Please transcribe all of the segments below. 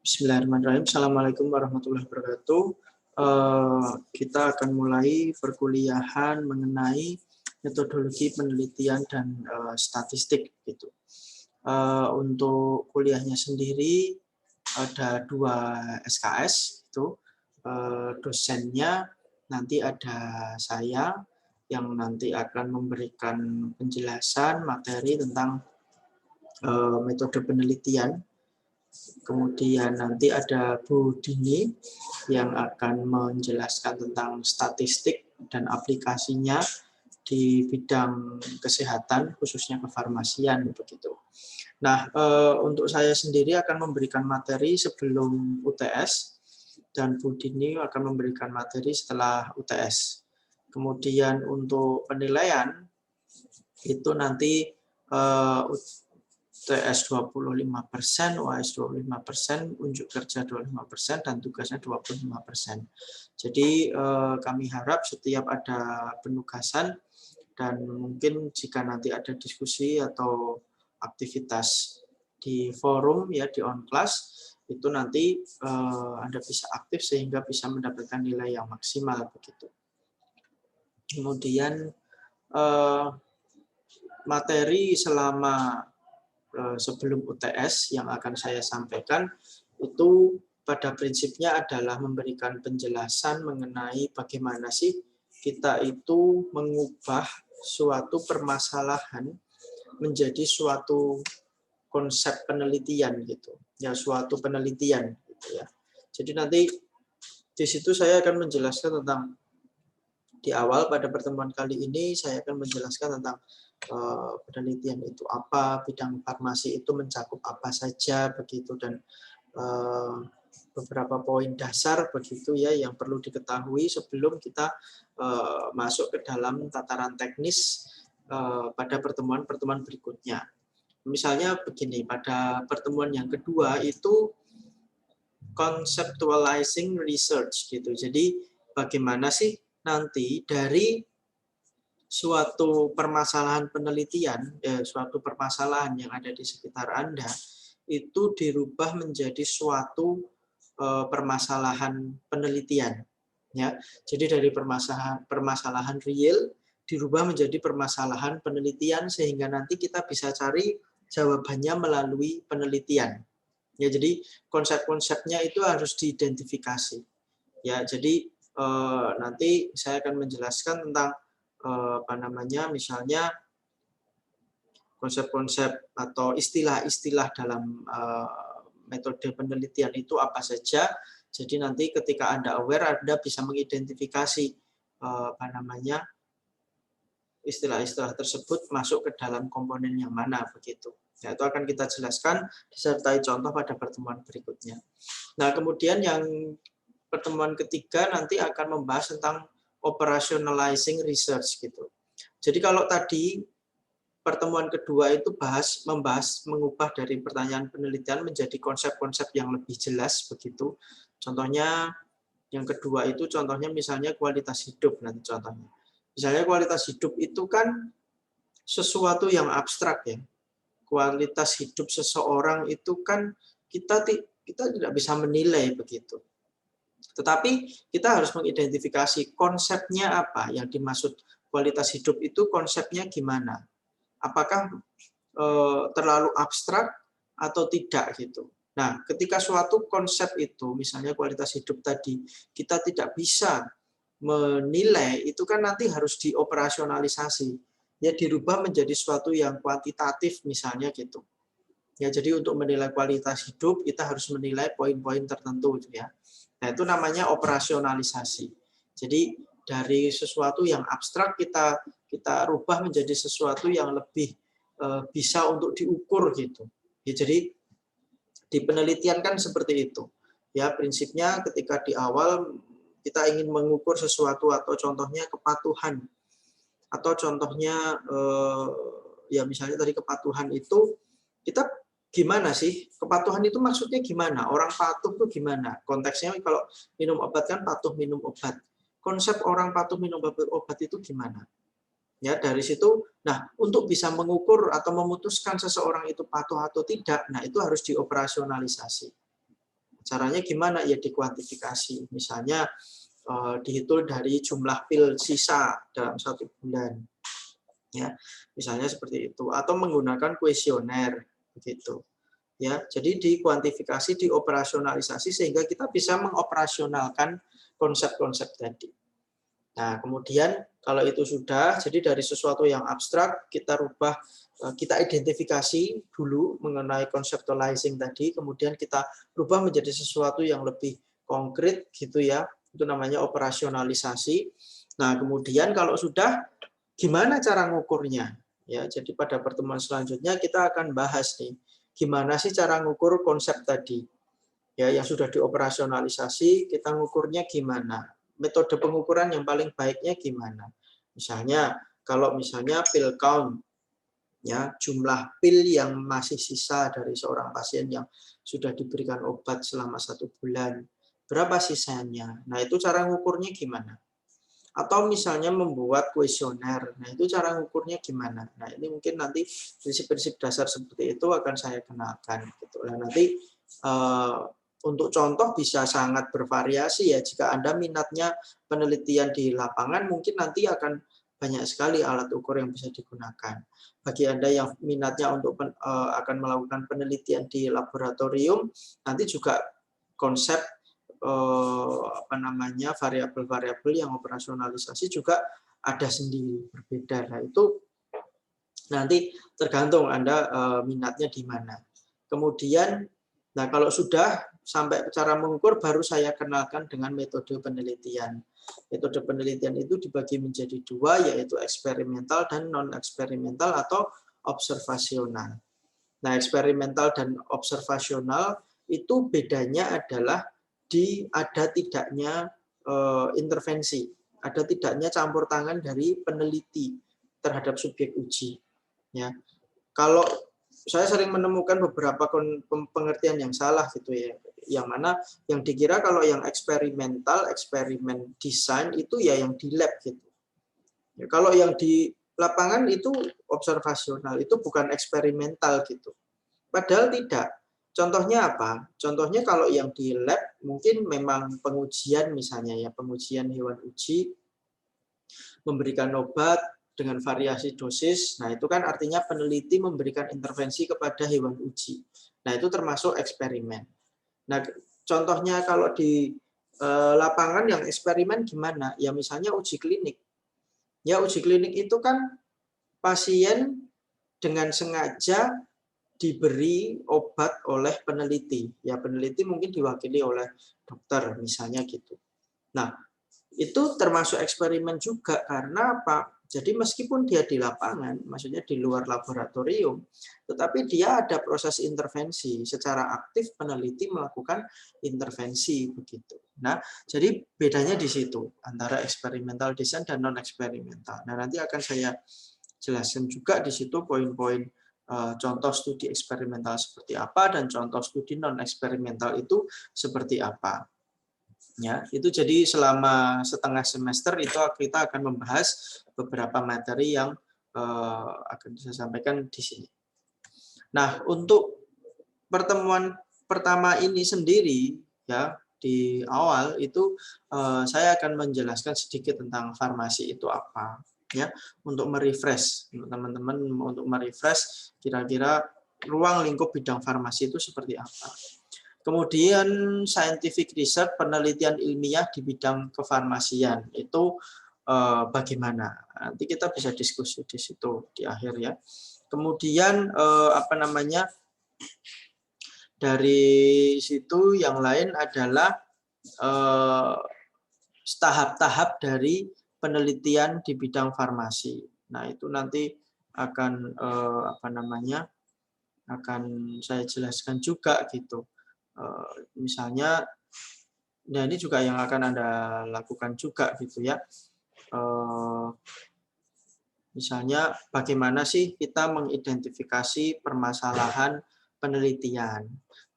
Bismillahirrahmanirrahim. Assalamualaikum warahmatullahi wabarakatuh. Kita akan mulai perkuliahan mengenai metodologi penelitian dan statistik. Gitu. Untuk kuliahnya sendiri ada 2 SKS. Itu dosennya nanti ada saya yang nanti akan memberikan penjelasan materi tentang metode penelitian. Kemudian nanti ada Bu Dini yang akan menjelaskan tentang statistik dan aplikasinya di bidang kesehatan, khususnya kefarmasian begitu. Nah, untuk saya sendiri akan memberikan materi sebelum UTS dan Bu Dini akan memberikan materi setelah UTS. Kemudian untuk penilaian itu nanti TS 25%, UAS 25%, unjuk kerja 25%, dan tugasnya 25%. Jadi kami harap setiap ada penugasan dan mungkin jika nanti ada diskusi atau aktivitas di forum ya di on class itu nanti Anda bisa aktif sehingga bisa mendapatkan nilai yang maksimal begitu. Kemudian materi selama sebelum UTS yang akan saya sampaikan itu pada prinsipnya adalah memberikan penjelasan mengenai bagaimana sih kita itu mengubah suatu permasalahan menjadi suatu konsep penelitian gitu. Ya, suatu penelitian gitu ya. Jadi nanti di situ saya akan menjelaskan tentang di awal pada pertemuan kali ini saya akan menjelaskan tentang penelitian itu apa, bidang farmasi itu mencakup apa saja begitu dan beberapa poin dasar begitu ya yang perlu diketahui sebelum kita masuk ke dalam tataran teknis pada pertemuan-pertemuan berikutnya. Misalnya begini, pada pertemuan yang kedua itu conceptualizing research gitu. Jadi bagaimana sih nanti dari suatu permasalahan penelitian, suatu permasalahan yang ada di sekitar Anda, itu dirubah menjadi suatu permasalahan penelitian. Ya, jadi dari permasalahan real dirubah menjadi permasalahan penelitian sehingga nanti kita bisa cari jawabannya melalui penelitian. Ya, jadi konsep-konsepnya itu harus diidentifikasi. Ya, jadi nanti saya akan menjelaskan tentang misalnya konsep-konsep atau istilah-istilah dalam metode penelitian itu apa saja. Jadi nanti ketika Anda aware, Anda bisa mengidentifikasi istilah-istilah tersebut masuk ke dalam komponen yang mana begitu. Ya, itu akan kita jelaskan disertai contoh pada pertemuan berikutnya. Nah, kemudian yang pertemuan ketiga nanti akan membahas tentang operationalizing research gitu. Jadi kalau tadi pertemuan kedua itu membahas mengubah dari pertanyaan penelitian menjadi konsep-konsep yang lebih jelas begitu. Contohnya yang kedua itu contohnya misalnya kualitas hidup nanti contohnya. Misalnya kualitas hidup itu kan sesuatu yang abstrak ya. Kualitas hidup seseorang itu kan kita tidak bisa menilai begitu. Tetapi kita harus mengidentifikasi konsepnya apa yang dimaksud kualitas hidup itu konsepnya gimana. Apakah terlalu abstrak atau tidak gitu. Nah, ketika suatu konsep itu, misalnya kualitas hidup tadi, kita tidak bisa menilai, itu kan nanti harus dioperasionalisasi. Ya, dirubah menjadi suatu yang kuantitatif misalnya gitu. Ya, jadi untuk menilai kualitas hidup, kita harus menilai poin-poin tertentu gitu ya. Nah, itu namanya operasionalisasi. Jadi dari sesuatu yang abstrak kita rubah menjadi sesuatu yang lebih bisa untuk diukur gitu. Ya, jadi di penelitian kan seperti itu. Ya, prinsipnya ketika di awal kita ingin mengukur sesuatu atau contohnya kepatuhan atau contohnya ya misalnya tadi kepatuhan itu kita gimana sih? Kepatuhan itu maksudnya gimana? Orang patuh itu gimana? Konteksnya kalau minum obat kan patuh minum obat. Konsep orang patuh minum obat itu gimana? Ya, dari situ, nah untuk bisa mengukur atau memutuskan seseorang itu patuh atau tidak, nah itu harus dioperasionalisasi. caranya gimana? Ya dikuantifikasi. Misalnya dihitung dari jumlah pil sisa dalam 1 bulan. Ya, misalnya seperti itu. Atau menggunakan kuesioner begitu. Ya, jadi dikuantifikasi, dioperasionalisasi sehingga kita bisa mengoperasionalkan konsep-konsep tadi. Nah, kemudian kalau itu sudah, jadi dari sesuatu yang abstrak kita rubah, kita identifikasi dulu mengenai conceptualizing tadi, kemudian kita rubah menjadi sesuatu yang lebih konkret gitu ya. Itu namanya operasionalisasi. Nah, kemudian kalau sudah, gimana cara ngukurnya? Ya, jadi pada pertemuan selanjutnya kita akan bahas nih, gimana sih cara ngukur konsep tadi? Ya, yang sudah dioperasionalisasi, kita ngukurnya gimana? Metode pengukuran yang paling baiknya gimana? Misalnya, kalau misalnya pill count, ya jumlah pil yang masih sisa dari seorang pasien yang sudah diberikan obat selama 1 bulan, berapa sisanya? Nah, itu cara ngukurnya gimana? Atau misalnya membuat kuesioner, nah itu cara ngukurnya gimana? Nah, ini mungkin nanti prinsip-prinsip dasar seperti itu akan saya kenalkan. Gitu. Nah, nanti untuk contoh bisa sangat bervariasi ya. Jika Anda minatnya penelitian di lapangan, mungkin nanti akan banyak sekali alat ukur yang bisa digunakan. Bagi Anda yang minatnya untuk akan melakukan penelitian di laboratorium, nanti juga konsep variabel-variabel yang operasionalisasi juga ada sendiri berbeda. Nah, itu nanti tergantung Anda minatnya di mana. Kemudian, nah kalau sudah sampai cara mengukur, baru saya kenalkan dengan metode penelitian. Metode penelitian itu dibagi menjadi 2, yaitu eksperimental dan non-eksperimental atau observasional. Nah, eksperimental dan observasional itu bedanya adalah ada tidaknya intervensi, ada tidaknya campur tangan dari peneliti terhadap subjek uji. Ya, kalau saya sering menemukan beberapa pengertian yang salah gitu ya, yang mana yang dikira kalau yang eksperimental, eksperimen desain itu ya yang di lab gitu. Ya, kalau yang di lapangan itu observasional, itu bukan eksperimental gitu. Padahal tidak. Contohnya apa? Contohnya kalau yang di lab mungkin memang pengujian misalnya ya, pengujian hewan uji, memberikan obat dengan variasi dosis. Nah, itu kan artinya peneliti memberikan intervensi kepada hewan uji. Nah, itu termasuk eksperimen. Nah, contohnya kalau di lapangan yang eksperimen gimana? Ya misalnya uji klinik. Ya uji klinik itu kan pasien dengan sengaja diberi obat oleh peneliti. Ya peneliti mungkin diwakili oleh dokter misalnya gitu. Nah, itu termasuk eksperimen juga karena apa? Jadi meskipun dia di lapangan, maksudnya di luar laboratorium, tetapi dia ada proses intervensi. Secara aktif peneliti melakukan intervensi begitu. Nah, jadi bedanya di situ antara eksperimental design dan non eksperimental. Nah, nanti akan saya jelaskan juga di situ poin-poin contoh studi eksperimental seperti apa dan contoh studi non eksperimental itu seperti apa. Ya, itu jadi selama setengah semester itu kita akan membahas beberapa materi yang akan saya sampaikan di sini. Nah, untuk pertemuan pertama ini sendiri ya di awal itu saya akan menjelaskan sedikit tentang farmasi itu apa. Ya, untuk merefresh teman-teman, untuk merefresh kira-kira ruang lingkup bidang farmasi itu seperti apa. Kemudian scientific research, penelitian ilmiah di bidang kefarmasian itu bagaimana? Nanti kita bisa diskusi di situ di akhir ya. Kemudian dari situ yang lain adalah tahap-tahap dari penelitian di bidang farmasi. Nah, itu nanti akan akan saya jelaskan juga gitu. Misalnya, nah ini juga yang akan Anda lakukan juga gitu ya. Misalnya bagaimana sih kita mengidentifikasi permasalahan penelitian.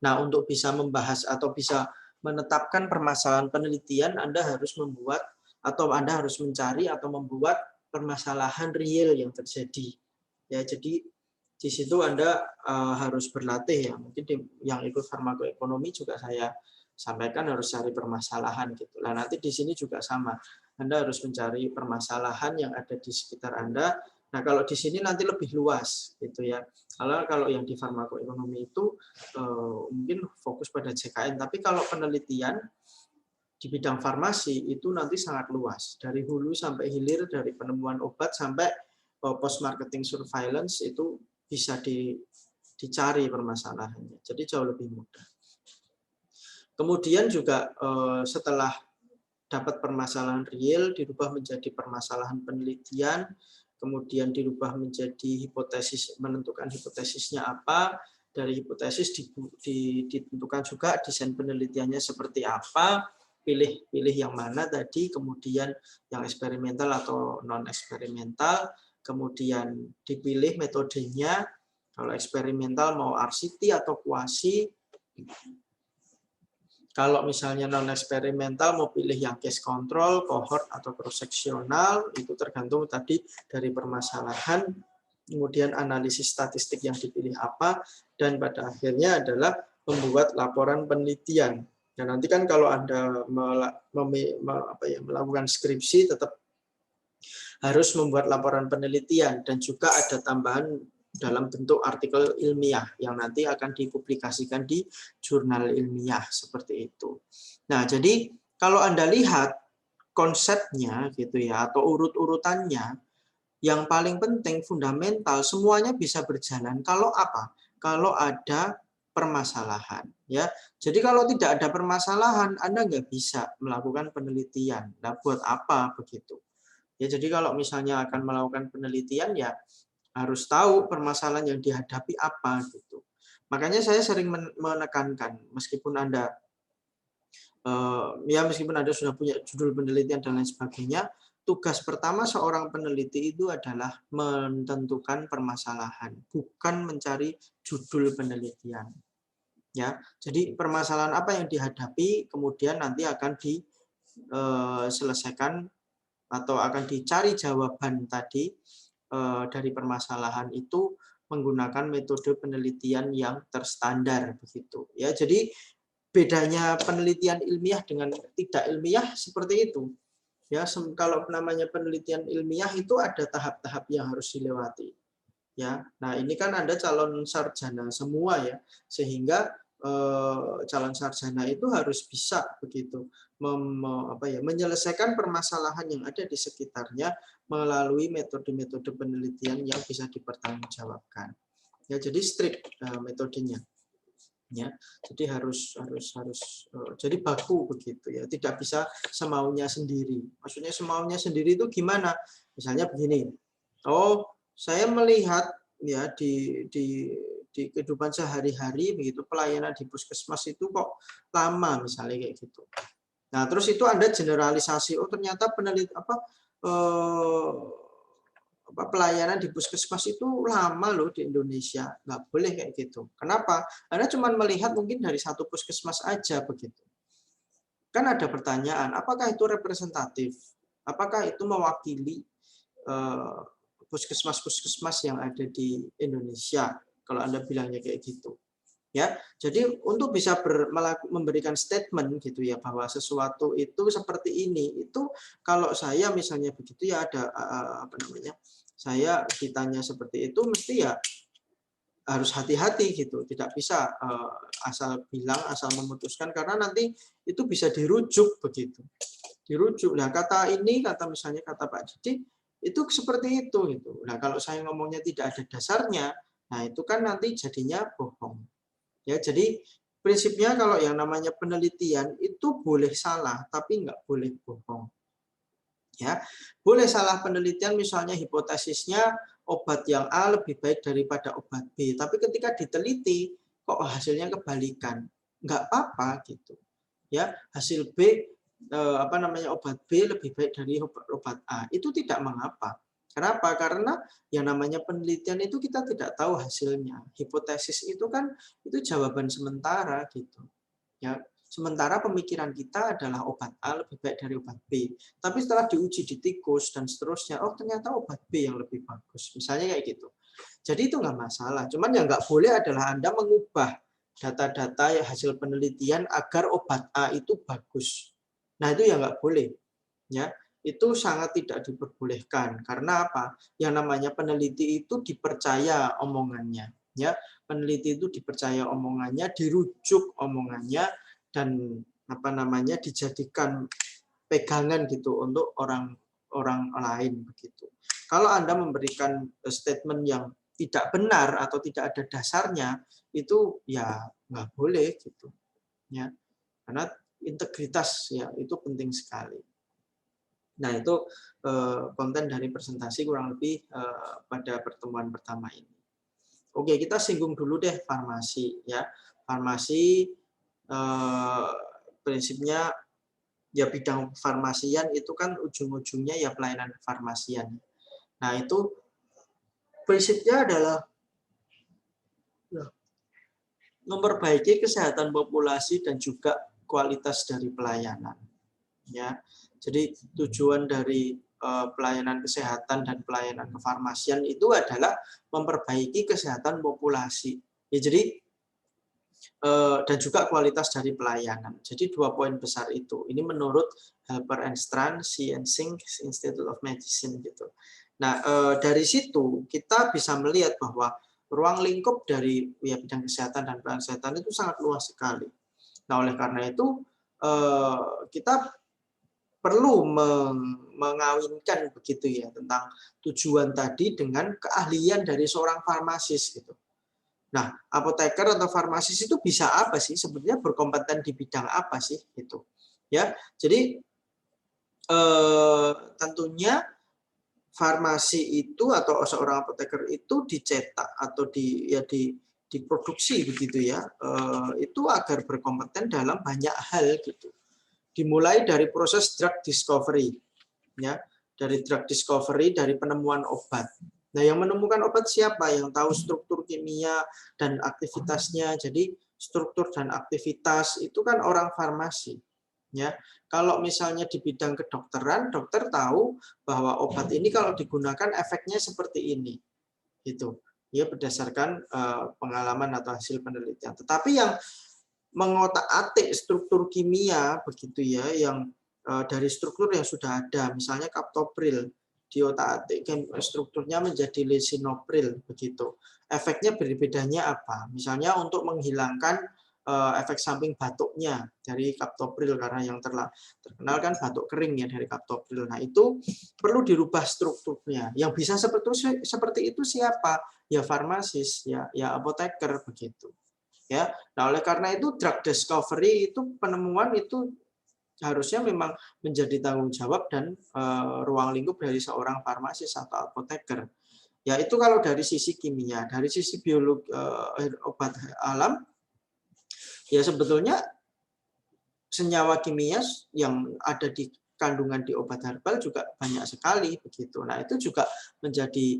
Nah, untuk bisa membahas atau bisa menetapkan permasalahan penelitian, Anda harus membuat atau Anda harus mencari atau membuat permasalahan real yang terjadi. Ya, jadi di situ Anda harus berlatih ya. Mungkin yang ikut farmakoekonomi juga saya sampaikan harus cari permasalahan gitu. Nah, nanti di sini juga sama. Anda harus mencari permasalahan yang ada di sekitar Anda. Nah, kalau di sini nanti lebih luas gitu ya. Kalau yang di farmakoekonomi itu mungkin fokus pada JKN, tapi kalau penelitian di bidang farmasi itu nanti sangat luas. Dari hulu sampai hilir, dari penemuan obat sampai post marketing surveillance itu bisa dicari permasalahannya. Jadi jauh lebih mudah. Kemudian juga setelah dapat permasalahan real, dirubah menjadi permasalahan penelitian, kemudian dirubah menjadi hipotesis, menentukan hipotesisnya apa, dari hipotesis ditentukan juga desain penelitiannya seperti apa, pilih yang mana tadi, kemudian yang eksperimental atau non eksperimental, kemudian dipilih metodenya, kalau eksperimental mau RCT atau kuasi, kalau misalnya non eksperimental mau pilih yang case control, cohort atau cross seksional, itu tergantung tadi dari permasalahan, kemudian analisis statistik yang dipilih apa, dan pada akhirnya adalah membuat laporan penelitian. Dan nanti kan kalau Anda melakukan skripsi tetap harus membuat laporan penelitian dan juga ada tambahan dalam bentuk artikel ilmiah yang nanti akan dipublikasikan di jurnal ilmiah seperti itu. Nah, jadi kalau Anda lihat konsepnya gitu ya atau urut-urutannya, yang paling penting fundamental semuanya bisa berjalan kalau apa? Kalau ada permasalahan ya. Jadi kalau tidak ada permasalahan Anda nggak bisa melakukan penelitian. Nah, buat apa begitu? Ya, jadi kalau misalnya akan melakukan penelitian ya harus tahu permasalahan yang dihadapi apa gitu. Makanya saya sering menekankan meskipun Anda meskipun Anda sudah punya judul penelitian dan lain sebagainya, tugas pertama seorang peneliti itu adalah menentukan permasalahan, bukan mencari judul penelitian. Ya, jadi permasalahan apa yang dihadapi kemudian nanti akan diselesaikan atau akan dicari jawaban tadi dari permasalahan itu menggunakan metode penelitian yang terstandar begitu ya. Jadi bedanya penelitian ilmiah dengan tidak ilmiah seperti itu ya. Kalau namanya penelitian ilmiah itu ada tahap-tahap yang harus dilewati ya. Nah, ini kan Anda calon sarjana semua ya, sehingga calon sarjana itu harus bisa begitu menyelesaikan permasalahan yang ada di sekitarnya melalui metode-metode penelitian yang bisa dipertanggungjawabkan. Ya, jadi strict metodenya. Ya, jadi harus jadi baku begitu ya, tidak bisa semaunya sendiri. Maksudnya semaunya sendiri itu gimana? Misalnya begini, oh saya melihat ya di kehidupan sehari-hari begitu pelayanan di puskesmas itu kok lama misalnya kayak gitu. Nah, terus itu Anda generalisasi, oh ternyata pelayanan di puskesmas itu lama loh di Indonesia. Nggak boleh kayak gitu. Kenapa? Anda cuma melihat mungkin dari satu puskesmas aja begitu. Kan ada pertanyaan, apakah itu representatif? Apakah itu mewakili puskesmas-puskesmas yang ada di Indonesia? Kalau Anda bilangnya kayak gitu. Ya, jadi untuk bisa memberikan statement gitu ya bahwa sesuatu itu seperti ini, itu kalau saya misalnya begitu ya ada saya ditanya seperti itu mesti ya harus hati-hati gitu, tidak bisa asal bilang, asal memutuskan karena nanti itu bisa dirujuk begitu, dirujuk. Nah kata ini, misalnya kata Pak Didi itu seperti itu gitu. Nah kalau saya ngomongnya tidak ada dasarnya, nah itu kan nanti jadinya bohong. Ya, jadi prinsipnya kalau yang namanya penelitian itu boleh salah, tapi nggak boleh bohong. Ya, boleh salah penelitian misalnya hipotesisnya obat yang A lebih baik daripada obat B, tapi ketika diteliti kok hasilnya kebalikan, nggak apa-apa gitu. Ya, hasil B obat B lebih baik dari obat A, itu tidak mengapa. Kenapa? Karena yang namanya penelitian itu kita tidak tahu hasilnya. Hipotesis itu kan itu jawaban sementara gitu. Ya, sementara pemikiran kita adalah obat A lebih baik dari obat B. Tapi setelah diuji di tikus dan seterusnya, oh ternyata obat B yang lebih bagus. Misalnya kayak gitu. Jadi itu nggak masalah. Cuman yang nggak boleh adalah Anda mengubah data-data hasil penelitian agar obat A itu bagus. Nah itu yang nggak boleh. Ya, itu sangat tidak diperbolehkan. Karena apa? Yang namanya peneliti itu dipercaya omongannya. Ya, peneliti itu dipercaya omongannya, dirujuk omongannya, dan apa namanya dijadikan pegangan gitu untuk orang lain begitu. Kalau Anda memberikan statement yang tidak benar atau tidak ada dasarnya, itu ya nggak boleh gitu. Ya, karena integritas ya itu penting sekali. Nah, itu konten dari presentasi kurang lebih pada pertemuan pertama ini. Oke, kita singgung dulu deh farmasi ya. Farmasi prinsipnya ya bidang farmasian itu kan ujung-ujungnya ya pelayanan farmasian. Nah, itu prinsipnya adalah ya, memperbaiki kesehatan populasi dan juga kualitas dari pelayanan. Ya, jadi tujuan dari pelayanan kesehatan dan pelayanan kefarmasian itu adalah memperbaiki kesehatan populasi. Ya, jadi dan juga kualitas dari pelayanan. Jadi 2 poin besar itu. Ini menurut Halper and Strand, Sing Institute of Medicine gitu. Nah, dari situ kita bisa melihat bahwa ruang lingkup dari ya, bidang kesehatan dan pelayanan kesehatan itu sangat luas sekali. Nah, oleh karena itu kita perlu mengawinkan begitu ya tentang tujuan tadi dengan keahlian dari seorang farmasis gitu. Nah, apoteker atau farmasis itu bisa apa sih? Sebetulnya berkompeten di bidang apa sih gitu. Ya. Jadi tentunya farmasi itu atau seorang apoteker itu dicetak atau diproduksi begitu ya. Itu agar berkompeten dalam banyak hal gitu. Dimulai dari proses drug discovery ya. Dari drug discovery, dari penemuan obat. Nah, yang menemukan obat siapa? Yang tahu struktur kimia dan aktivitasnya. Jadi struktur dan aktivitas itu kan orang farmasi. Ya, kalau misalnya di bidang kedokteran, dokter tahu bahwa obat ini kalau digunakan efeknya seperti ini, gitu. Ya berdasarkan pengalaman atau hasil penelitian. Tetapi yang mengotak-atik struktur kimia begitu ya, yang dari struktur yang sudah ada, misalnya kaptopril diotak-atik strukturnya menjadi lisinopril begitu. Efeknya bedanya apa? Misalnya untuk menghilangkan efek samping batuknya dari kaptopril karena yang terkenal kan batuk kering ya dari kaptopril. Nah, itu perlu dirubah strukturnya. Yang bisa seperti itu siapa? Ya farmasis, ya apoteker begitu. Ya. Nah, oleh karena itu drug discovery itu penemuan itu harusnya memang menjadi tanggung jawab dan ruang lingkup dari seorang farmasis atau apoteker. Ya itu kalau dari sisi kimia, dari sisi biologi obat alam, ya sebetulnya senyawa kimia yang ada di kandungan di obat herbal juga banyak sekali begitu. Nah itu juga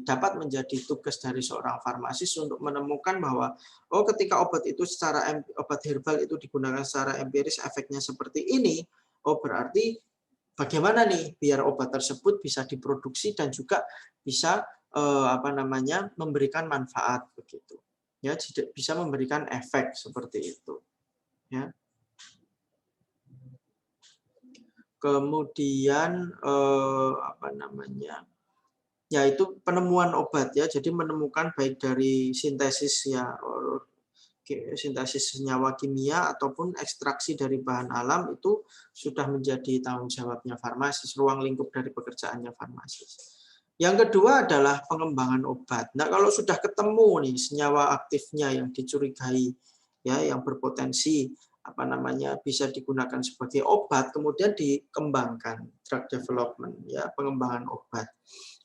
dapat menjadi tugas dari seorang farmasis untuk menemukan bahwa oh ketika obat herbal itu digunakan secara empiris efeknya seperti ini. Oh berarti bagaimana nih biar obat tersebut bisa diproduksi dan juga bisa memberikan manfaat begitu. Ya, bisa memberikan efek seperti itu. Ya. Kemudian yaitu penemuan obat ya. Jadi menemukan baik dari sintesis ya sintesis senyawa kimia ataupun ekstraksi dari bahan alam itu sudah menjadi tanggung jawabnya farmasis, ruang lingkup dari pekerjaannya farmasis. Yang kedua adalah pengembangan obat. Nah, kalau sudah ketemu nih senyawa aktifnya yang dicurigai ya yang berpotensi bisa digunakan sebagai obat, kemudian dikembangkan drug development ya, pengembangan obat.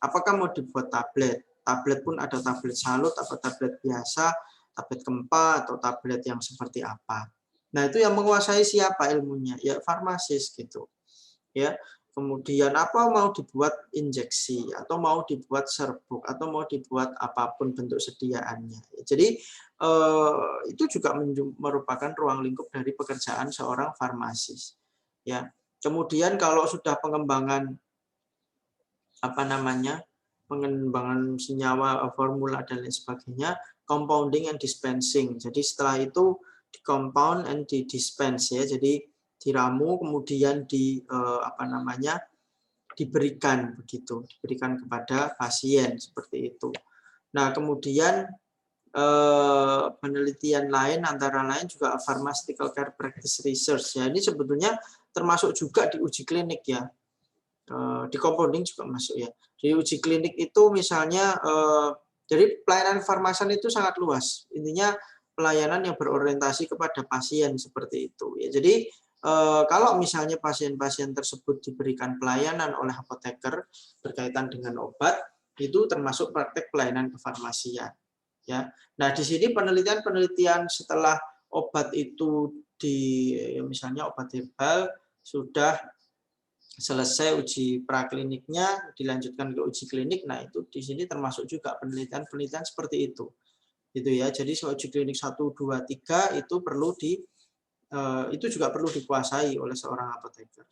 Apakah mau dibuat tablet? Tablet pun ada tablet salut, atau tablet biasa, tablet kempa atau tablet yang seperti apa. Nah, itu yang menguasai siapa ilmunya? Ya farmasis gitu. Ya. Kemudian apa mau dibuat injeksi atau mau dibuat serbuk atau mau dibuat apapun bentuk sediaannya. Jadi itu juga merupakan ruang lingkup dari pekerjaan seorang farmasis. Ya. Kemudian kalau sudah pengembangan pengembangan senyawa, formula dan lain sebagainya, compounding and dispensing. Jadi setelah itu di compound and di dispense ya. Jadi diramu kemudian diberikan begitu, diberikan kepada pasien seperti itu. Nah, kemudian penelitian lain antara lain juga pharmaceutical care practice research ya. Ini sebetulnya termasuk juga di uji klinik ya. Di compounding juga masuk ya. Di uji klinik itu misalnya jadi pelayanan farmasan itu sangat luas. Intinya pelayanan yang berorientasi kepada pasien seperti itu ya. Jadi kalau misalnya pasien-pasien tersebut diberikan pelayanan oleh apoteker berkaitan dengan obat, itu termasuk praktek pelayanan kefarmasian. Ya. Nah, di sini penelitian-penelitian setelah obat itu misalnya obat herbal sudah selesai uji prakliniknya, dilanjutkan ke uji klinik. Nah, itu di sini termasuk juga penelitian-penelitian seperti itu. Gitu ya. Jadi uji klinik 1, 2, 3 itu juga perlu dikuasai oleh seorang apoteker.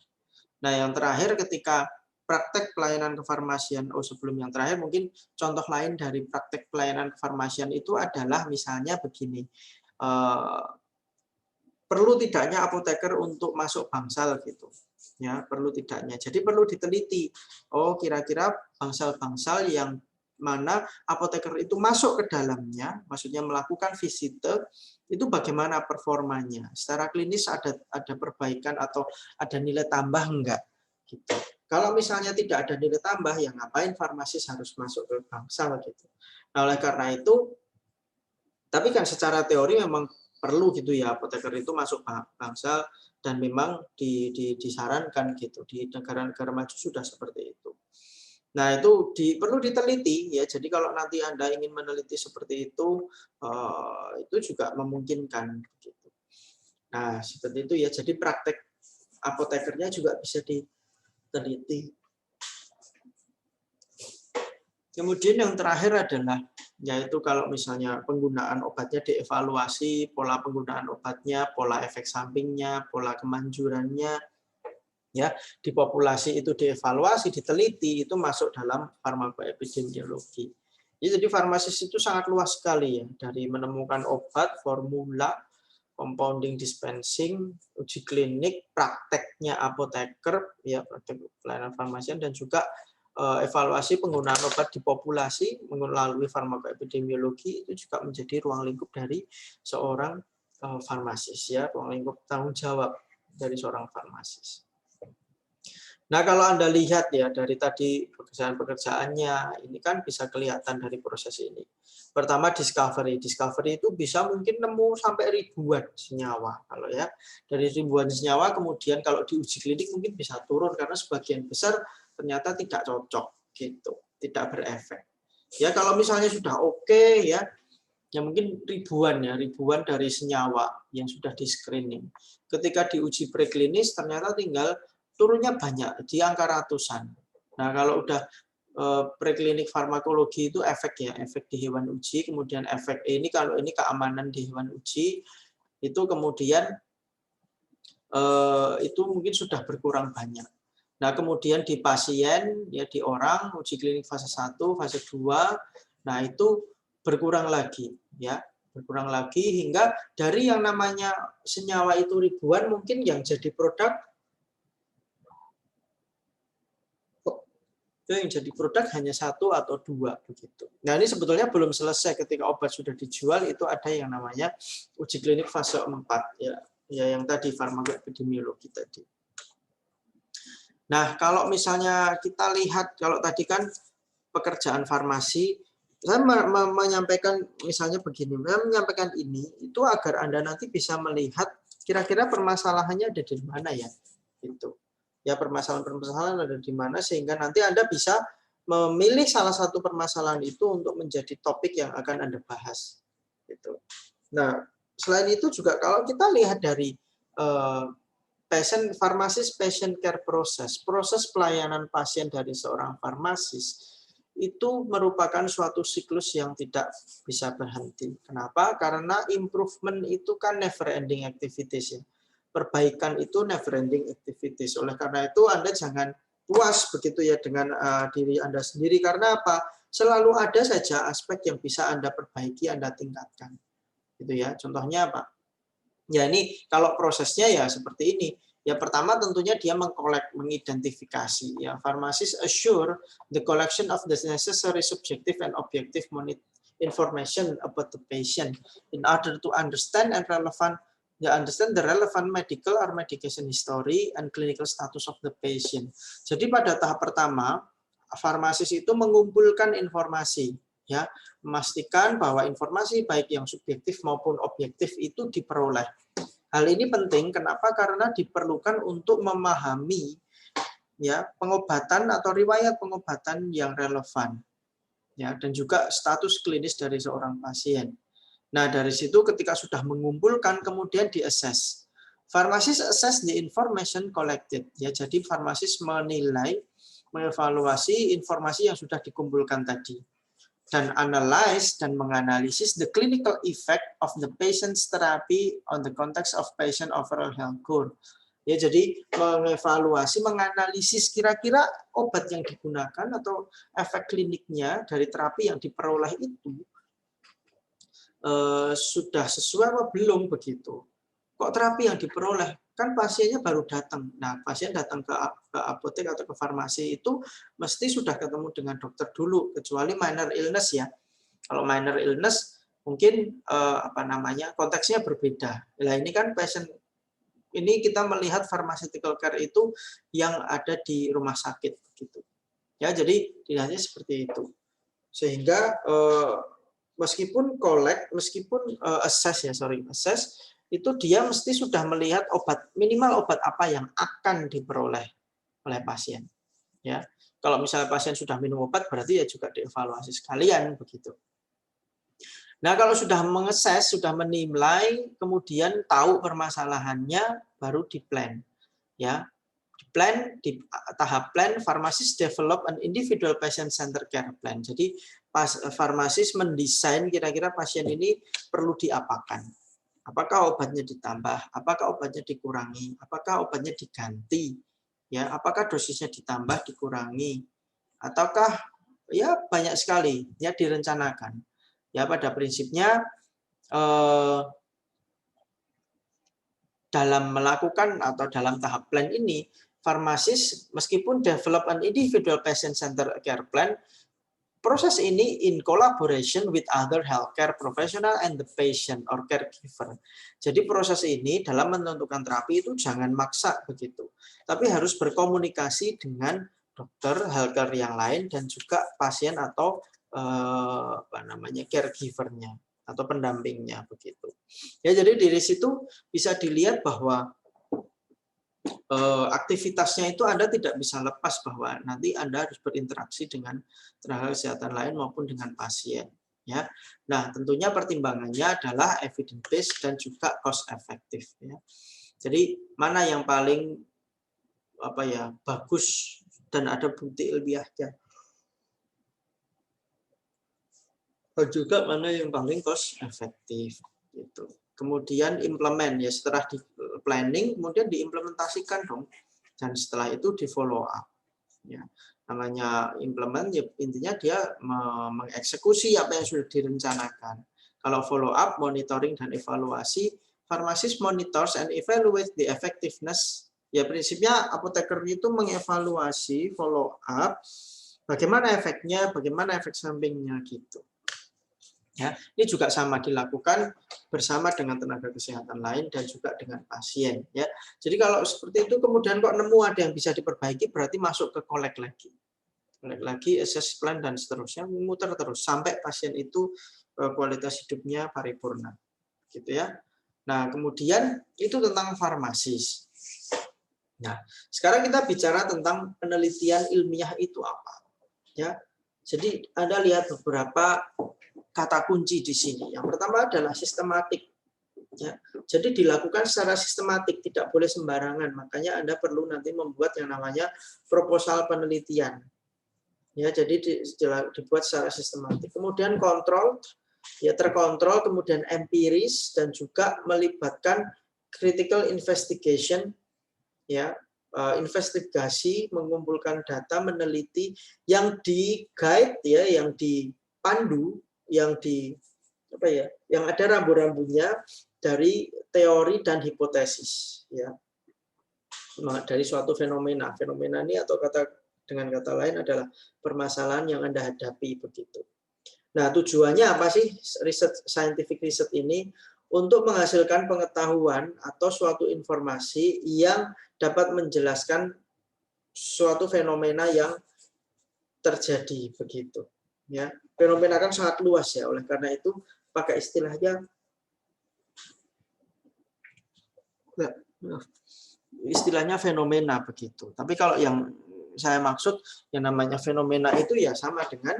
Nah, yang terakhir ketika praktek pelayanan kefarmasian, sebelum yang terakhir mungkin contoh lain dari praktek pelayanan kefarmasian itu adalah misalnya begini, perlu tidaknya apoteker untuk masuk bangsal gitu, ya perlu tidaknya. Jadi perlu diteliti, kira-kira bangsal-bangsal yang mana apoteker itu masuk ke dalamnya, maksudnya melakukan visite, itu bagaimana performanya. Secara klinis ada perbaikan atau ada nilai tambah enggak? Gitu. Kalau misalnya tidak ada nilai tambah, ya ngapain farmasis harus masuk ke bangsal gitu. Nah, oleh karena itu, tapi kan secara teori memang perlu gitu ya apoteker itu masuk bangsal dan memang disarankan gitu di negara-negara maju sudah seperti itu. Nah, itu perlu diteliti ya. Jadi kalau nanti Anda ingin meneliti seperti itu juga memungkinkan gitu. Nah, seperti itu ya. Jadi praktek apotekernya juga bisa diteliti. Kemudian yang terakhir adalah yaitu kalau misalnya penggunaan obatnya dievaluasi, pola penggunaan obatnya, pola efek sampingnya, pola kemanjurannya, ya di populasi itu dievaluasi, diteliti, itu masuk dalam farmakoepidemiologi. Jadi farmasis itu sangat luas sekali ya, dari menemukan obat, formula, compounding, dispensing, uji klinik, prakteknya apoteker, ya praktek pelayanan farmasian, dan juga evaluasi penggunaan obat di populasi melalui farmakoepidemiologi itu juga menjadi ruang lingkup dari seorang farmasis ya, ruang lingkup tanggung jawab dari seorang farmasis. Nah, kalau Anda lihat ya dari tadi pekerjaan-pekerjaannya, ini kan bisa kelihatan dari proses ini. Pertama discovery. Discovery itu bisa mungkin nemu sampai ribuan senyawa. Kalau ya dari ribuan senyawa kemudian kalau di uji klinik mungkin bisa turun karena sebagian besar ternyata tidak cocok gitu, tidak berefek. Ya kalau misalnya sudah oke ya mungkin ribuan dari senyawa yang sudah di screening. Ketika diuji preklinis ternyata tinggal turunnya banyak di angka ratusan. Nah, kalau udah preklinik farmakologi itu efek di hewan uji, kemudian efek ini kalau ini keamanan di hewan uji itu kemudian itu mungkin sudah berkurang banyak. Nah, kemudian di pasien ya di orang uji klinik fase 1, fase 2, nah itu berkurang lagi ya. Berkurang lagi hingga dari yang namanya senyawa itu ribuan mungkin yang jadi produk hanya 1 atau 2 begitu. Nah, ini sebetulnya belum selesai ketika obat sudah dijual itu ada yang namanya uji klinik fase 4 ya yang tadi farmakoepidemiologi tadi. Nah, kalau misalnya kita lihat kalau tadi kan pekerjaan farmasi, saya menyampaikan misalnya begini, saya menyampaikan ini itu agar Anda nanti bisa melihat kira-kira permasalahannya ada di mana ya. Gitu. Ya permasalahan-permasalahan ada di mana sehingga nanti Anda bisa memilih salah satu permasalahan itu untuk menjadi topik yang akan Anda bahas. Gitu. Nah, selain itu juga kalau kita lihat dari patient care proses pelayanan pasien dari seorang farmasis itu merupakan suatu siklus yang tidak bisa berhenti. Kenapa? Karena improvement itu kan never ending activities ya. Perbaikan itu never ending activities. Oleh karena itu Anda jangan puas begitu ya dengan diri Anda sendiri. Karena apa? Selalu ada saja aspek yang bisa Anda perbaiki, Anda tingkatkan. Gitu ya. Contohnya apa? Ya ini kalau prosesnya ya seperti ini. Ya pertama tentunya dia mengidentifikasi. Ya, pharmacist assure the collection of the necessary subjective and objective information about the patient in order to understand the relevant medical or medication history and clinical status of the patient. Jadi pada tahap pertama, farmasis itu mengumpulkan informasi, ya, memastikan bahwa informasi baik yang subjektif maupun objektif itu diperoleh. Hal ini penting, kenapa? Karena diperlukan untuk memahami ya pengobatan atau riwayat pengobatan yang relevan, ya, dan juga status klinis dari seorang pasien. Nah, dari situ ketika sudah mengumpulkan, kemudian di-assess. Pharmacist assess the information collected. Ya, jadi pharmacist menilai, mengevaluasi informasi yang sudah dikumpulkan tadi. Dan analyze dan menganalisis the clinical effect of the patient's therapy on the context of patient overall health goal. Ya, jadi mengevaluasi, menganalisis kira-kira obat yang digunakan atau efek kliniknya dari terapi yang diperoleh itu sudah sesuai apa belum begitu. Kok terapi yang diperoleh? Kan pasiennya baru datang. Nah, pasien datang ke apotek atau ke farmasi itu mesti sudah ketemu dengan dokter dulu, kecuali minor illness ya. Kalau minor illness mungkin konteksnya berbeda. Nah, ini kan pasien ini kita melihat pharmaceutical care itu yang ada di rumah sakit gitu. Ya, jadi dilihatnya seperti itu. Sehingga meskipun assess itu dia mesti sudah melihat minimal obat apa yang akan diperoleh oleh pasien. Ya, kalau misalnya pasien sudah minum obat berarti ya juga dievaluasi sekalian begitu. Nah, kalau sudah mengakses, sudah menilai, kemudian tahu permasalahannya, baru di-plan. Ya, di tahap plan, farmasis develop an individual patient center care plan. Jadi farmasis mendesain kira-kira pasien ini perlu diapakan. Apakah obatnya ditambah, apakah obatnya dikurangi, apakah obatnya diganti, ya, apakah dosisnya ditambah, dikurangi, ataukah ya banyak sekali ya direncanakan. Ya, pada prinsipnya dalam melakukan atau dalam tahap plan ini, farmasis meskipun develop an individual patient center care plan, proses ini in collaboration with other healthcare professional and the patient or caregiver. Jadi proses ini dalam menentukan terapi itu jangan maksa begitu, tapi harus berkomunikasi dengan dokter, healthcare yang lain dan juga pasien atau caregiver-nya atau pendampingnya begitu. Ya, jadi dari situ bisa dilihat bahwa aktivitasnya itu Anda tidak bisa lepas bahwa nanti Anda harus berinteraksi dengan tenaga kesehatan lain maupun dengan pasien. Ya, nah tentunya pertimbangannya adalah evidence based dan juga cost efektif. Ya. Jadi mana yang paling bagus dan ada bukti ilmiahnya, dan juga mana yang paling cost efektif. Gitu. Kemudian implement ya, setelah di planning kemudian diimplementasikan dong, dan setelah itu di follow up. Ya, namanya implement ya intinya dia mengeksekusi apa yang sudah direncanakan. Kalau follow up, monitoring dan evaluasi, pharmacist monitors and evaluate the effectiveness. Ya prinsipnya apoteker itu mengevaluasi, follow up, bagaimana efeknya, bagaimana efek sampingnya gitu. Ya, ini juga sama dilakukan bersama dengan tenaga kesehatan lain dan juga dengan pasien. Ya, jadi kalau seperti itu kemudian kok nemu ada yang bisa diperbaiki, berarti masuk ke collect lagi, assess plan dan seterusnya, memutar terus sampai pasien itu kualitas hidupnya paripurna, gitu ya. Nah, kemudian itu tentang farmasis. Nah, sekarang kita bicara tentang penelitian ilmiah itu apa, ya. Jadi Anda lihat beberapa kata kunci di sini. Yang pertama adalah sistematik. Ya. Jadi dilakukan secara sistematik, tidak boleh sembarangan. Makanya Anda perlu nanti membuat yang namanya proposal penelitian. Ya, jadi dibuat secara sistematik. Kemudian kontrol, ya terkontrol, kemudian empiris dan juga melibatkan critical investigation, ya investigasi, mengumpulkan data, meneliti yang di-guide ya, yang dipandu, yang yang ada rambu-rambunya dari teori dan hipotesis ya. Dari suatu fenomena. Fenomena ini atau dengan kata lain adalah permasalahan yang Anda hadapi begitu. Nah, tujuannya apa sih scientific research ini? Untuk menghasilkan pengetahuan atau suatu informasi yang dapat menjelaskan suatu fenomena yang terjadi begitu. Ya, fenomena kan sangat luas ya, oleh karena itu pakai istilahnya fenomena begitu. Tapi kalau yang saya maksud yang namanya fenomena itu ya sama dengan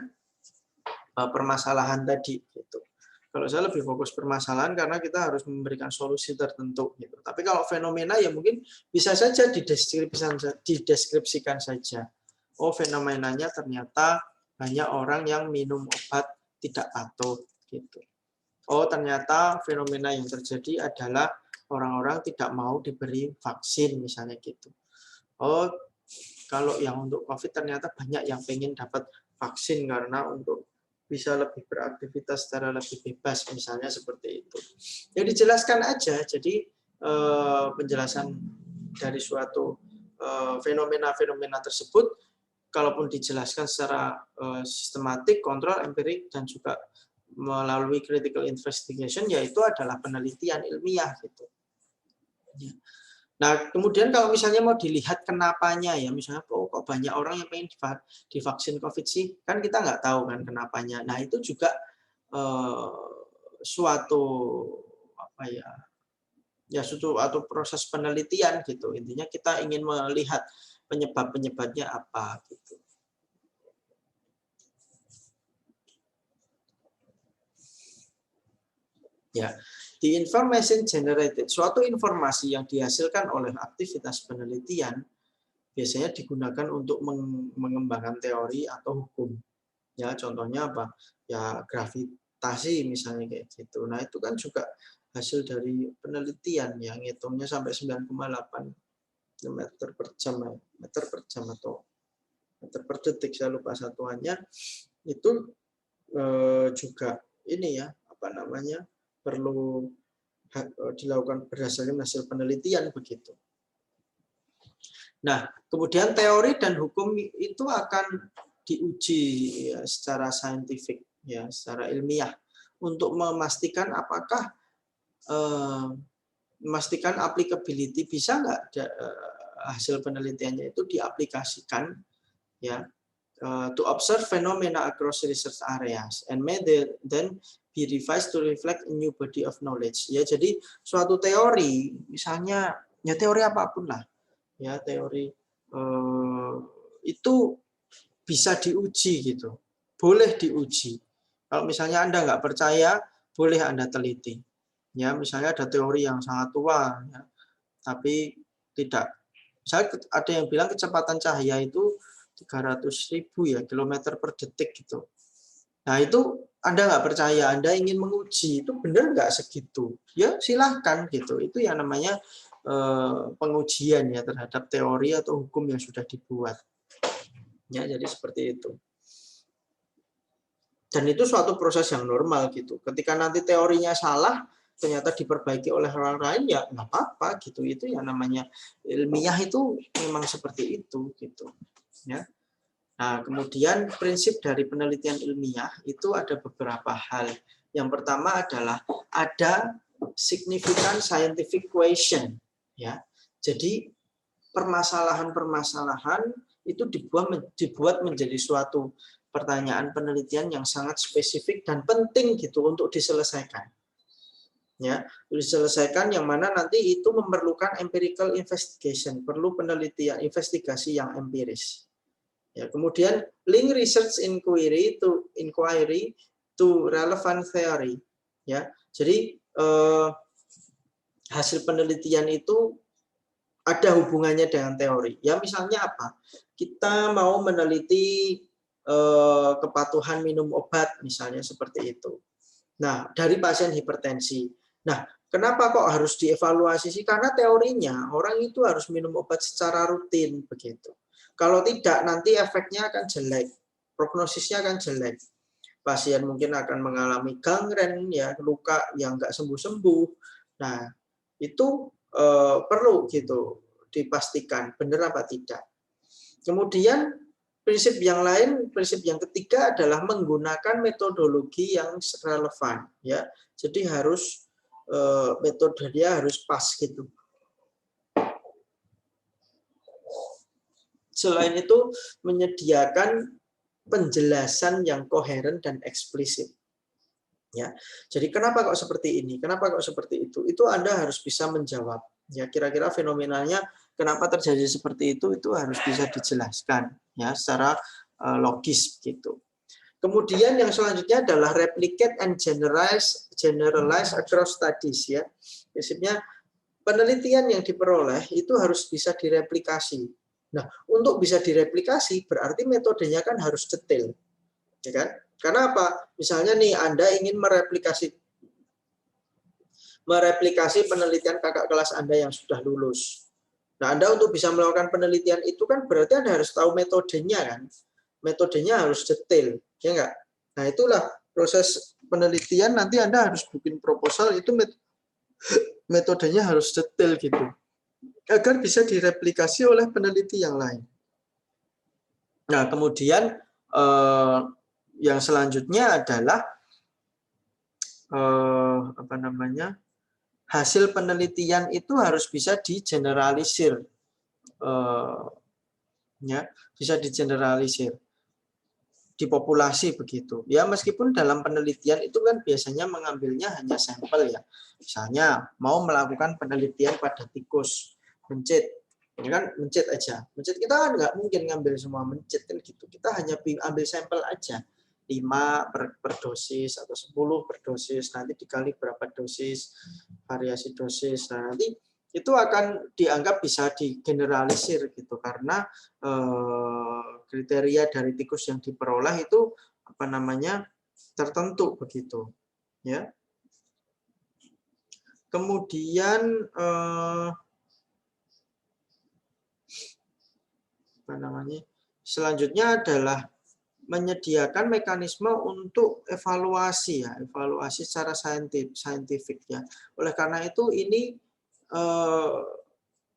permasalahan tadi gitu. Kalau saya lebih fokus permasalahan karena kita harus memberikan solusi tertentu gitu. Tapi kalau fenomena ya mungkin bisa saja dideskripsikan saja. Oh, fenomenanya ternyata banyak orang yang minum obat tidak patuh gitu. Oh, ternyata fenomena yang terjadi adalah orang-orang tidak mau diberi vaksin misalnya gitu. Oh, kalau yang untuk COVID ternyata banyak yang pengen dapat vaksin karena untuk bisa lebih beraktivitas secara lebih bebas misalnya seperti itu. Ya dijelaskan aja. Jadi penjelasan dari suatu fenomena-fenomena tersebut kalaupun dijelaskan secara sistematik, kontrol, empirik dan juga melalui critical investigation yaitu adalah penelitian ilmiah gitu. Nah, kemudian kalau misalnya mau dilihat kenapanya ya, misalnya kok banyak orang yang pengen divaksin COVID sih, kan kita nggak tahu kan kenapanya. Nah, itu juga suatu suatu atau proses penelitian gitu. Intinya kita ingin melihat penyebab-penyebabnya apa gitu. Ya, di information generated, suatu informasi yang dihasilkan oleh aktivitas penelitian biasanya digunakan untuk mengembangkan teori atau hukum. Ya, contohnya apa? Ya, gravitasi misalnya kayak gitu. Nah, itu kan juga hasil dari penelitian yang ngitungnya sampai 9,8 meter per jam atau meter per detik, saya lupa satuannya. Itu juga ini ya, perlu dilakukan berdasarkan hasil penelitian begitu. Nah, kemudian teori dan hukum itu akan diuji ya, secara saintifik, ya, secara ilmiah untuk memastikan apakah memastikan applicability bisa nggak hasil penelitiannya itu diaplikasikan ya to observe phenomena across research areas and may then be revised to reflect a new body of knowledge. Ya, jadi suatu teori, misalnya ya teori apapun lah, ya teori itu bisa diuji gitu, boleh diuji. Kalau misalnya Anda nggak percaya, boleh Anda teliti. Ya, misalnya ada teori yang sangat tua, ya, tapi tidak. Misalnya ada yang bilang kecepatan cahaya itu 300.000 ya kilometer per detik gitu. Nah, itu Anda nggak percaya, Anda ingin menguji, itu benar nggak segitu? Ya silahkan gitu. Itu yang namanya pengujian ya terhadap teori atau hukum yang sudah dibuat. Ya, jadi seperti itu. Dan itu suatu proses yang normal gitu. Ketika nanti teorinya salah, ternyata diperbaiki oleh orang lain, ya nggak apa-apa gitu. Itu yang namanya ilmiah itu memang seperti itu gitu. Ya. Nah, kemudian prinsip dari penelitian ilmiah itu ada beberapa hal. Yang pertama adalah ada significant scientific question, ya. Jadi permasalahan-permasalahan itu dibuat menjadi suatu pertanyaan penelitian yang sangat spesifik dan penting gitu untuk diselesaikan. Ya, diselesaikan yang mana nanti itu memerlukan empirical investigation, perlu penelitian investigasi yang empiris. Ya, kemudian link research inquiry to relevant theory. Ya, jadi hasil penelitian itu ada hubungannya dengan teori. Ya, misalnya apa? Kita mau meneliti kepatuhan minum obat, misalnya seperti itu. Nah, dari pasien hipertensi. Nah, Kenapa kok harus dievaluasi sih? Karena teorinya orang itu harus minum obat secara rutin begitu. Kalau tidak nanti efeknya akan jelek, prognosisnya akan jelek. Pasien mungkin akan mengalami gangren, ya luka yang nggak sembuh-sembuh. Nah, itu perlu gitu dipastikan benar apa tidak. Kemudian prinsip yang lain, prinsip yang ketiga adalah menggunakan metodologi yang relevan, ya. Jadi harus metodenya harus pas gitu. Selain itu menyediakan penjelasan yang koheren dan eksplisit. Ya. Jadi kenapa kok seperti ini? Kenapa kok seperti itu? Itu Anda harus bisa menjawab. Ya, kira-kira fenomenanya kenapa terjadi seperti itu harus bisa dijelaskan ya secara logis gitu. Kemudian yang selanjutnya adalah replicate and generalize across studies ya. Prinsipnya penelitian yang diperoleh itu harus bisa direplikasi. Nah, untuk bisa direplikasi berarti metodenya kan harus detail. Ya kan? Karena apa? Misalnya nih Anda ingin mereplikasi penelitian kakak kelas Anda yang sudah lulus. Nah, Anda untuk bisa melakukan penelitian itu kan berarti Anda harus tahu metodenya kan. Metodenya harus detail, ya enggak? Nah, itulah proses penelitian nanti Anda harus bikin proposal itu metodenya harus detail gitu. Agar bisa direplikasi oleh peneliti yang lain. Nah, kemudian yang selanjutnya adalah apa namanya? Hasil penelitian itu harus bisa digeneralisir, ya, bisa digeneralisir di populasi begitu. Ya meskipun dalam penelitian itu kan biasanya mengambilnya hanya sampel ya. Misalnya mau melakukan penelitian pada tikus mencit, ini kan mencit aja. Mencit kita kan nggak mungkin ngambil semua mencit kan gitu. Kita hanya ambil sampel aja. 5 per dosis atau 10 per dosis, nanti dikali berapa dosis, variasi dosis. Nah, nanti itu akan dianggap bisa digeneralisir gitu karena kriteria dari tikus yang diperoleh itu apa namanya tertentu begitu, ya. Kemudian apa namanya? Selanjutnya adalah menyediakan mekanisme untuk evaluasi ya, evaluasi secara saintifik ya. Oleh karena itu ini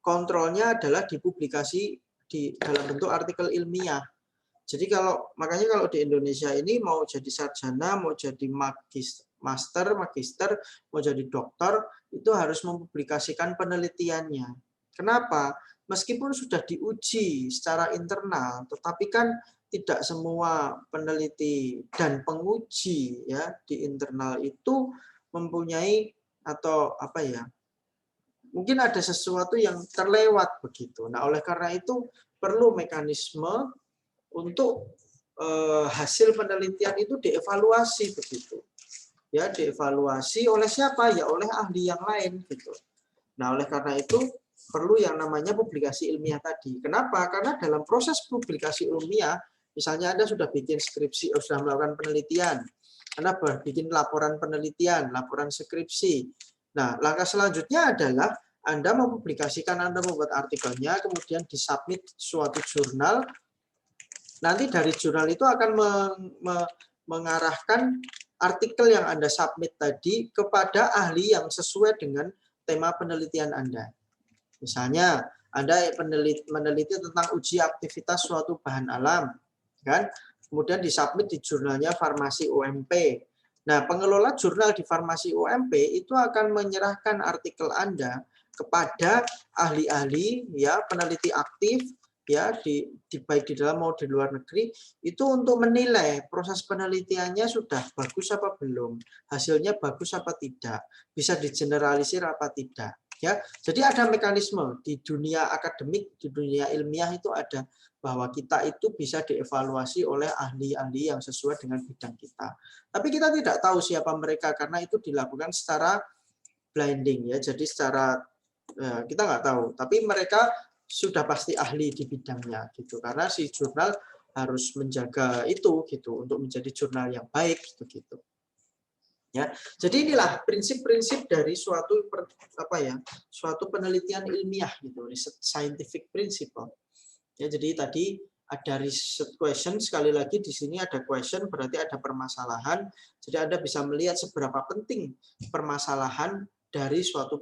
kontrolnya adalah dipublikasi di dalam bentuk artikel ilmiah. Jadi makanya kalau di Indonesia ini mau jadi sarjana, mau jadi magister, mau jadi dokter, itu harus mempublikasikan penelitiannya. Kenapa? Meskipun sudah diuji secara internal, tetapi kan tidak semua peneliti dan penguji ya di internal itu mempunyai atau apa ya? Mungkin ada sesuatu yang terlewat begitu. Nah, oleh karena itu perlu mekanisme untuk hasil penelitian itu dievaluasi begitu. Ya, dievaluasi oleh siapa? Ya oleh ahli yang lain gitu. Nah, oleh karena itu perlu yang namanya publikasi ilmiah tadi. Kenapa? Karena dalam proses publikasi ilmiah, misalnya Anda sudah bikin skripsi, sudah melakukan penelitian, Anda bikin laporan penelitian, laporan skripsi. Nah, langkah selanjutnya adalah Anda mempublikasikan, Anda membuat artikelnya, kemudian disubmit suatu jurnal. Nanti dari jurnal itu akan mengarahkan artikel yang Anda submit tadi kepada ahli yang sesuai dengan tema penelitian Anda. Misalnya, Anda meneliti tentang uji aktivitas suatu bahan alam, kan? Kemudian disubmit di jurnalnya Farmasi UMP. Nah, pengelola jurnal di Farmasi UMP itu akan menyerahkan artikel Anda kepada ahli-ahli, ya, peneliti aktif, ya, baik di dalam maupun di luar negeri, itu untuk menilai proses penelitiannya sudah bagus apa belum, hasilnya bagus apa tidak, bisa digeneralisir apa tidak. Ya, jadi ada mekanisme di dunia akademik, di dunia ilmiah itu ada bahwa kita itu bisa dievaluasi oleh ahli-ahli yang sesuai dengan bidang kita. Tapi kita tidak tahu siapa mereka karena itu dilakukan secara blinding ya. Jadi secara kita nggak tahu. Tapi mereka sudah pasti ahli di bidangnya gitu. Karena si jurnal harus menjaga itu gitu untuk menjadi jurnal yang baik gitu. Ya, jadi inilah prinsip-prinsip dari suatu suatu penelitian ilmiah gitu, riset scientific principle. Ya, jadi tadi ada research question, sekali lagi di sini ada question berarti ada permasalahan. Jadi Anda bisa melihat seberapa penting permasalahan dari suatu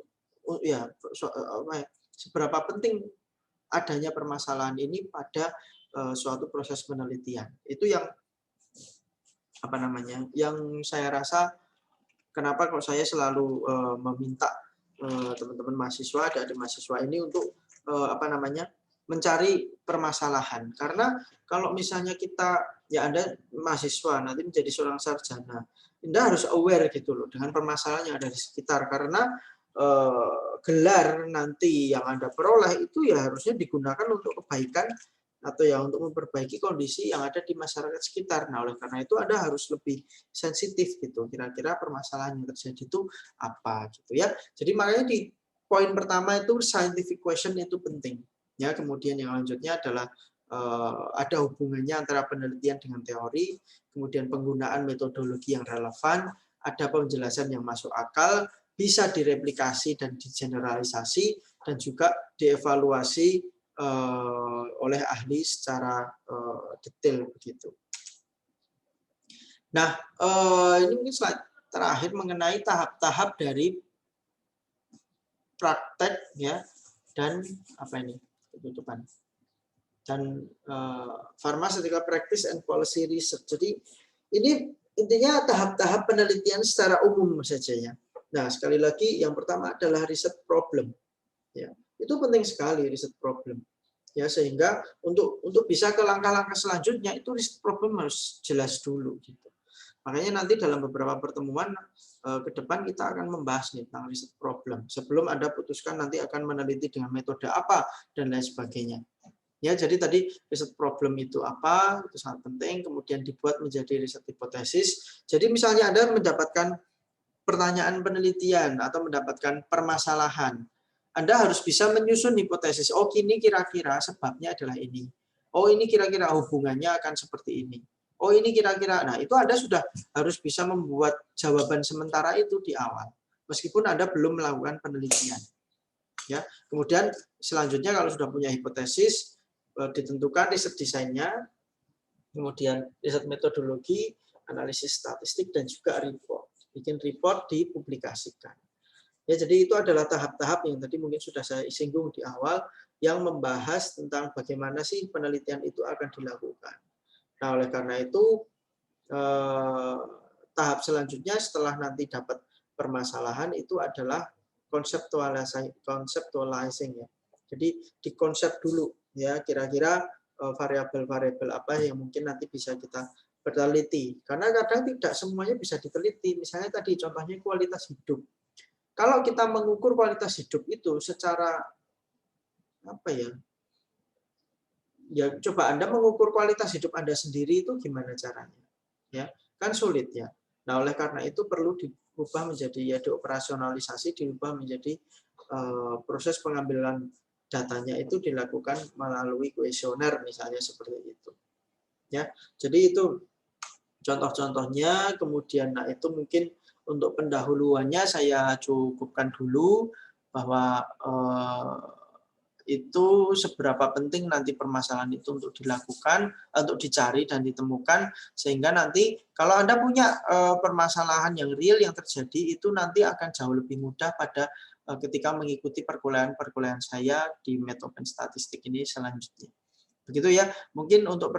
seberapa penting adanya permasalahan ini pada suatu proses penelitian. Itu yang yang saya rasa kenapa kok saya selalu meminta teman-teman mahasiswa, adik-adik mahasiswa ini untuk mencari permasalahan. Karena kalau misalnya kita, ya Anda mahasiswa, nanti menjadi seorang sarjana, Anda harus aware gitu loh dengan permasalahan yang ada di sekitar. Karena gelar nanti yang Anda peroleh itu ya harusnya digunakan untuk kebaikan atau ya untuk memperbaiki kondisi yang ada di masyarakat sekitar. Nah, oleh karena itu Anda harus lebih sensitif gitu. Kira-kira permasalahan yang terjadi itu apa gitu ya. Jadi makanya di poin pertama itu scientific question itu penting. Ya, kemudian yang lanjutnya adalah ada hubungannya antara penelitian dengan teori, kemudian penggunaan metodologi yang relevan, ada penjelasan yang masuk akal, bisa direplikasi dan digeneralisasi, dan juga dievaluasi oleh ahli secara detail begitu. Nah, ini mungkin slide terakhir mengenai tahap-tahap dari praktek ya dan tutupan dan pharmaceutical practice and policy research. Jadi ini intinya tahap-tahap penelitian secara umum saja ya. Nah, sekali lagi yang pertama adalah riset problem. Ya. Itu penting sekali riset problem. Ya, sehingga untuk bisa ke langkah-langkah selanjutnya itu riset problem harus jelas dulu gitu. Makanya nanti dalam beberapa pertemuan ke depan kita akan membahas nih tentang riset problem. Sebelum Anda putuskan nanti akan meneliti dengan metode apa dan lain sebagainya. Ya, jadi tadi riset problem itu apa, itu sangat penting, kemudian dibuat menjadi riset hipotesis. Jadi misalnya Anda mendapatkan pertanyaan penelitian atau mendapatkan permasalahan, Anda harus bisa menyusun hipotesis. Oh, ini kira-kira sebabnya adalah ini. Oh, ini kira-kira hubungannya akan seperti ini. Oh, ini kira-kira. Nah, itu Anda sudah harus bisa membuat jawaban sementara itu di awal. Meskipun Anda belum melakukan penelitian. Ya. Kemudian selanjutnya kalau sudah punya hipotesis, ditentukan riset desainnya, kemudian riset metodologi, analisis statistik, dan juga report. Bikin report, dipublikasikan. Ya, jadi itu adalah tahap-tahap yang tadi mungkin sudah saya singgung di awal yang membahas tentang bagaimana sih penelitian itu akan dilakukan. Nah, oleh karena itu tahap selanjutnya setelah nanti dapat permasalahan itu adalah conceptualizing ya. Jadi dikonsep dulu ya kira-kira variabel-variabel apa yang mungkin nanti bisa kita berteliti. Karena kadang tidak semuanya bisa diteliti. Misalnya tadi contohnya kualitas hidup. Kalau kita mengukur kualitas hidup itu secara ya coba Anda mengukur kualitas hidup Anda sendiri itu gimana caranya? Ya, kan sulit ya. Nah, oleh karena itu perlu diubah menjadi ya dioperasionalisasi, diubah menjadi proses pengambilan datanya itu dilakukan melalui kuesioner misalnya seperti itu. Ya. Jadi itu contoh-contohnya, kemudian nah itu mungkin untuk pendahuluannya saya cukupkan dulu bahwa itu seberapa penting nanti permasalahan itu untuk dilakukan, untuk dicari dan ditemukan, sehingga nanti kalau Anda punya permasalahan yang real yang terjadi, itu nanti akan jauh lebih mudah pada ketika mengikuti perkuliahan saya di Metopen Statistik ini selanjutnya. Begitu ya, mungkin untuk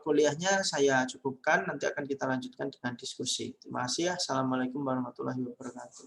kuliahnya saya cukupkan, nanti akan kita lanjutkan dengan diskusi. Terima kasih ya. Assalamualaikum warahmatullahi wabarakatuh.